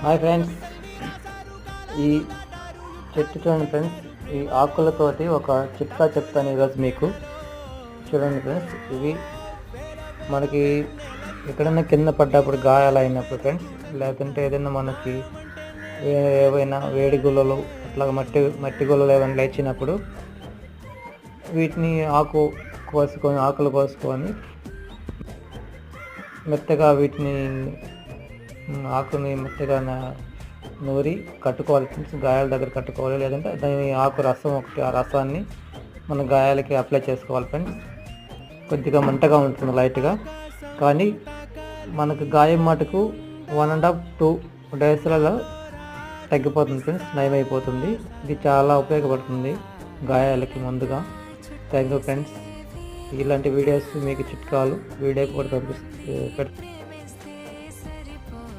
Hi friends, ఈ చెట్టు చూడండి ఫ్రెండ్స్. ఈ ఆకులతోటి ఒక చిట్కా చెప్తాను ఈరోజు మీకు. చూడండి ఫ్రెండ్స్, ఇవి మనకి ఎక్కడైనా కింద పడ్డప్పుడు గాయాలు అయినప్పుడు ఫ్రెండ్స్, లేకుంటే ఏదైనా మనకి ఏవైనా వేడి గుల్లలు అట్లా మట్టి గుల్లలు ఏమైనా లేచినప్పుడు వీటిని ఆకులు కోసుకొని మెత్తగా ఆకుని మెత్తగా నూరి కట్టుకోవాలి ఫ్రెండ్స్. గాయాల దగ్గర కట్టుకోవాలి, లేదంటే దాని ఆకు రసం ఒకటి, ఆ రసాన్ని మన గాయాలకి అప్లై చేసుకోవాలి ఫ్రెండ్స్. కొద్దిగా మంటగా ఉంటుంది లైట్గా, కానీ మనకు గాయం మటుకు 1.5-2 డేస్లలో తగ్గిపోతుంది ఫ్రెండ్స్, నయమైపోతుంది. ఇది చాలా ఉపయోగపడుతుంది గాయాలకి ముందుగా. Thank you friends. ఇలాంటి వీడియోస్ మీకు చిట్కాలు వీడియో కూడా పెడతాను.